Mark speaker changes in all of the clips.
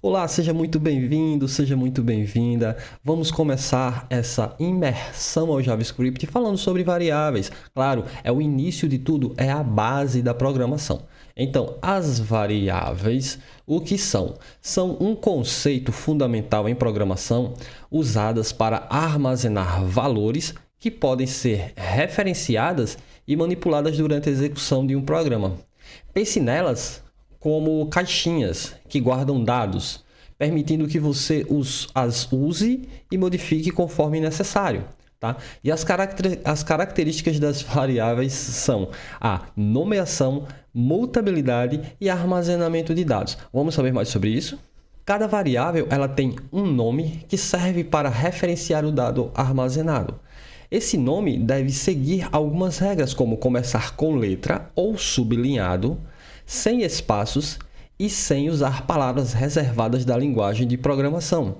Speaker 1: Olá, seja muito bem-vindo, seja muito bem-vinda. Vamos começar essa imersão ao JavaScript falando sobre variáveis. Claro, é o início de tudo, é a base da programação. Então, as variáveis, o que são? São um conceito fundamental em programação usadas para armazenar valores que podem ser referenciadas e manipuladas durante a execução de um programa. Pense nelas como caixinhas que guardam dados, permitindo que você as use e modifique conforme necessário. Tá? E as características das variáveis são a nomeação, mutabilidade e armazenamento de dados. Vamos saber mais sobre isso? Cada variável ela tem um nome que serve para referenciar o dado armazenado. Esse nome deve seguir algumas regras, como começar com letra ou sublinhado, sem espaços e sem usar palavras reservadas da linguagem de programação.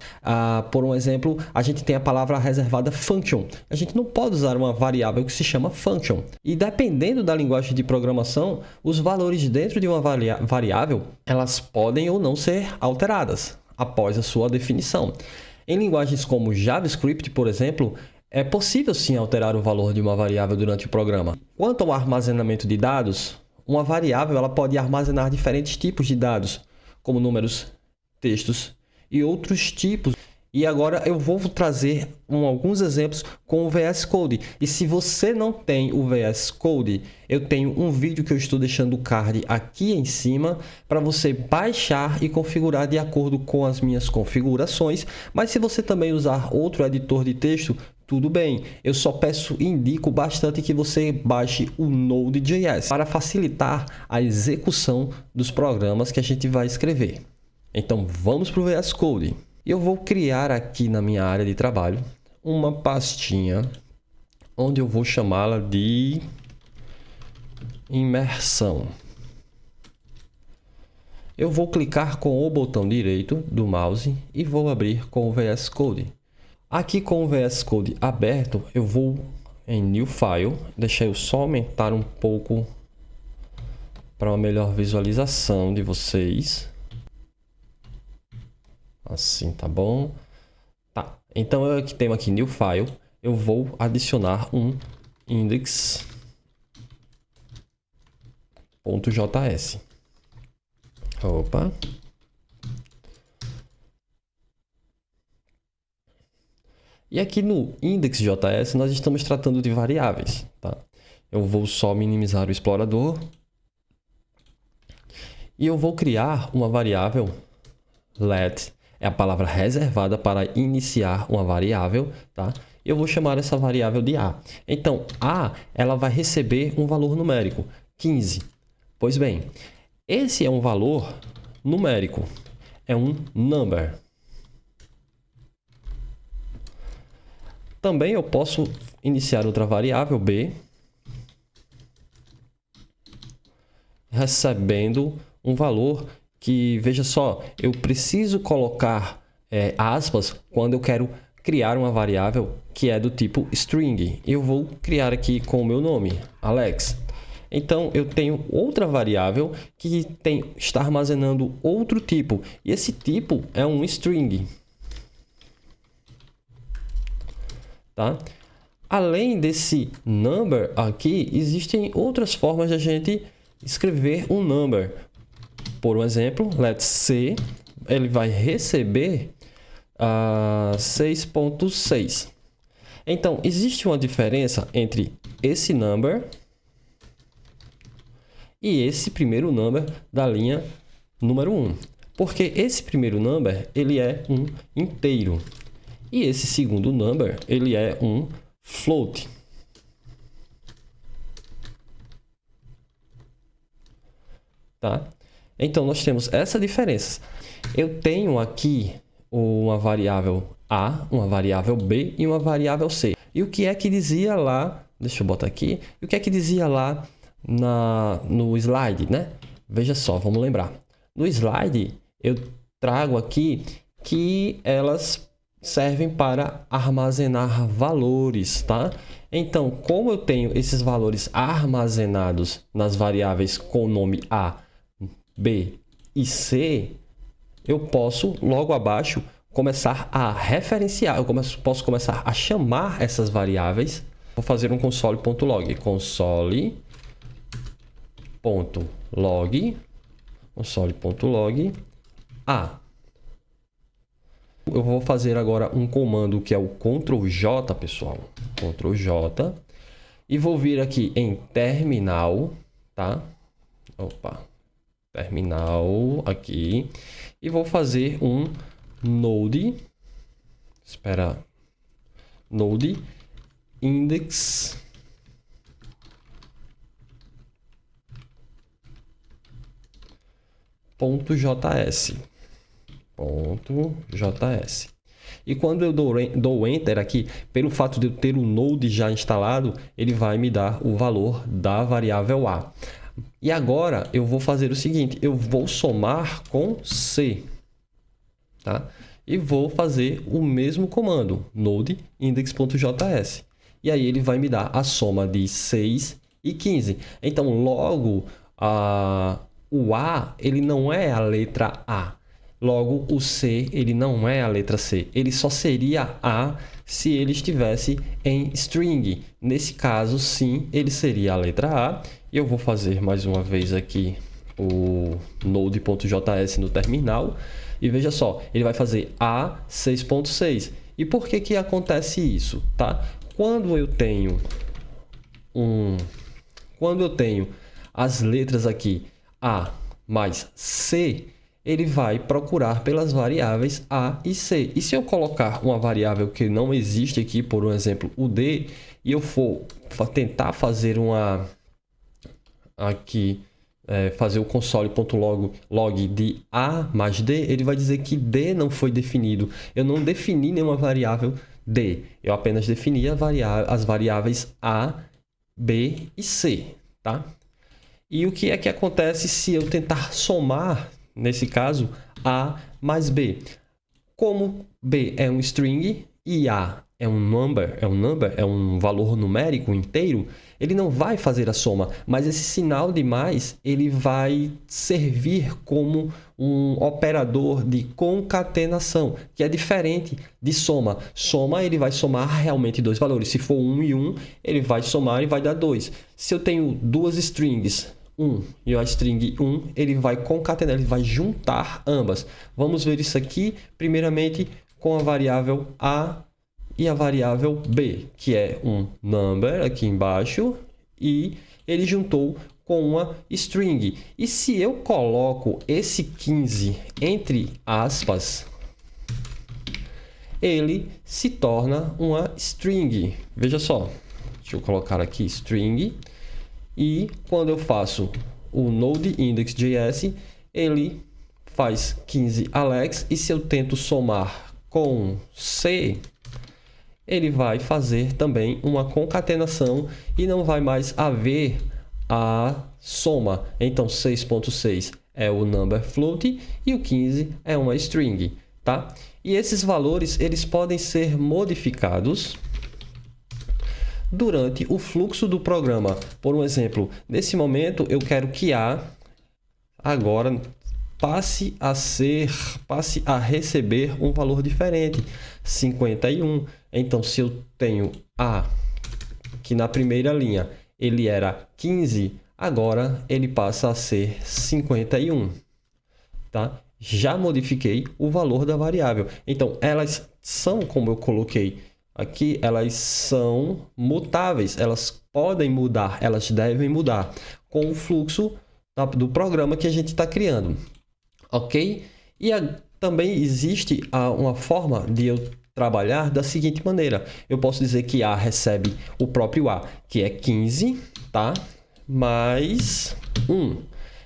Speaker 1: Por um exemplo, a gente tem a palavra reservada function. A gente não pode usar uma variável que se chama function. E dependendo da linguagem de programação, os valores dentro de uma variável, elas podem ou não ser alteradas após a sua definição. Em linguagens como JavaScript, por exemplo, é possível sim alterar o valor de uma variável durante o programa. Quanto ao armazenamento de dados, uma variável ela pode armazenar diferentes tipos de dados, como números, textos e outros tipos. E agora eu vou trazer alguns exemplos com o VS Code. E se você não tem o VS Code, eu tenho um vídeo que eu estou deixando o card aqui em cima para você baixar e configurar de acordo com as minhas configurações. Mas se você também usar outro editor de texto, tudo bem, eu só peço e indico bastante que você baixe o Node.js para facilitar a execução dos programas que a gente vai escrever. Então vamos para o VS Code. Eu vou criar aqui na minha área de trabalho uma pastinha onde eu vou chamá-la de imersão. Eu vou clicar com o botão direito do mouse e vou abrir com o VS Code. Aqui com o VS Code aberto, eu vou em New File, deixa eu só aumentar um pouco para uma melhor visualização de vocês. Assim, tá bom? Tá, então eu tenho aqui New File, eu vou adicionar um index.js. Opa! E aqui no index.js nós estamos tratando de variáveis, tá? Eu vou só minimizar o explorador e eu vou criar uma variável let, é a palavra reservada para iniciar uma variável, tá? Eu vou chamar essa variável de a. Então, a ela vai receber um valor numérico, 15. Pois bem, esse é um valor numérico, é um number. Também eu posso iniciar outra variável b, recebendo um valor que, veja só, eu preciso colocar aspas quando eu quero criar uma variável que é do tipo string. Eu vou criar aqui com o meu nome, Alex. Então, eu tenho outra variável que está armazenando outro tipo. E esse tipo é um string. Tá? Além desse number aqui, existem outras formas de a gente escrever um number. Por um exemplo, let's say, ele vai receber 6.6. Então, existe uma diferença entre esse number e esse primeiro number da linha número 1. Porque esse primeiro number ele é um inteiro. E esse segundo number, ele é um float. Tá? Então, nós temos essa diferença. Eu tenho aqui uma variável A, uma variável B e uma variável C. E o que é que dizia lá, deixa eu botar aqui, e o que é que dizia lá no slide, né? Veja só, vamos lembrar. No slide, eu trago aqui que elas servem para armazenar valores, tá? Então, como eu tenho esses valores armazenados nas variáveis com o nome A, B e C, eu posso, logo abaixo, começar a referenciar, posso começar a chamar essas variáveis. Vou fazer um console.log, console.log A. Eu vou fazer agora um comando que é o Ctrl J, pessoal. Ctrl J. E vou vir aqui em terminal, tá? Opa. Terminal aqui. E vou fazer um node. Espera. Node index. .js. .js. E quando eu dou Enter aqui, pelo fato de eu ter o Node já instalado, ele vai me dar o valor da variável A. E agora eu vou fazer o seguinte, eu vou somar com C, tá? E vou fazer o mesmo comando, node index.js. E aí ele vai me dar a soma de 6 e 15. Então, logo, o A ele não é a letra A. Logo, o C ele não é a letra C. Ele só seria A se ele estivesse em string. Nesse caso, sim, ele seria a letra A. E eu vou fazer mais uma vez aqui o node.js no terminal. E veja só, ele vai fazer A 6.6. E por que que acontece isso, tá? Quando eu tenho as letras aqui A mais C, ele vai procurar pelas variáveis A e C. E se eu colocar uma variável que não existe aqui, por um exemplo, o D, e eu for tentar fazer fazer o console.log de A mais D, ele vai dizer que D não foi definido. Eu não defini nenhuma variável D. Eu apenas defini as variáveis A, B e C, tá? E o que é que acontece se eu tentar somar, nesse caso, A mais B? Como B é um string e A é um valor numérico inteiro, ele não vai fazer a soma, mas esse sinal de mais, ele vai servir como um operador de concatenação, que é diferente de soma. Soma, ele vai somar realmente dois valores. Se for 1 e 1, ele vai somar e vai dar 2. Se eu tenho duas strings, 1 e a string 1, ele vai concatenar, ele vai juntar ambas. Vamos ver isso aqui, primeiramente, com a variável A e a variável B, que é um number aqui embaixo, e ele juntou com uma string. E se eu coloco esse 15 entre aspas, ele se torna uma string. Veja só, deixa eu colocar aqui string, e quando eu faço o node index.js, ele faz 15 Alex, e se eu tento somar com C, ele vai fazer também uma concatenação e não vai mais haver a soma. Então, 6.6 é o number float e o 15 é uma string, tá? E esses valores, eles podem ser modificados durante o fluxo do programa. Por um exemplo, nesse momento eu quero que A agora passe a receber um valor diferente, 51. Então, se eu tenho A, que na primeira linha ele era 15, agora ele passa a ser 51, tá? Já modifiquei o valor da variável. Então, elas são, como eu coloquei aqui, elas são mutáveis, elas podem mudar, elas devem mudar com o fluxo do programa que a gente está criando. Ok? E também existe uma forma de eu trabalhar da seguinte maneira. Eu posso dizer que A recebe o próprio A, que é 15, tá? Mais 1.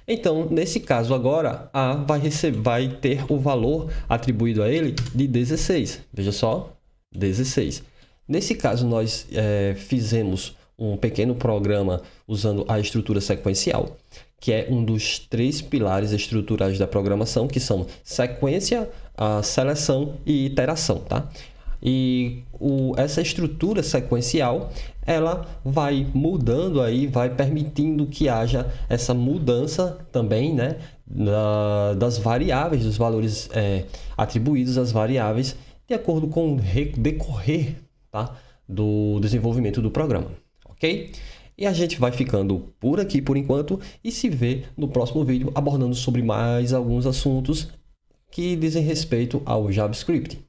Speaker 1: Então, nesse caso agora, A vai ter o valor atribuído a ele de 16. Veja só, 16. Nesse caso, nós fizemos um pequeno programa usando a estrutura sequencial, que é um dos 3 pilares estruturais da programação, que são sequência, a seleção e iteração, tá? E essa estrutura sequencial, ela vai mudando aí, vai permitindo que haja essa mudança também, né, das variáveis, dos valores atribuídos às variáveis, de acordo com o decorrer, tá, do desenvolvimento do programa, ok? E a gente vai ficando por aqui por enquanto e se vê no próximo vídeo abordando sobre mais alguns assuntos que dizem respeito ao JavaScript.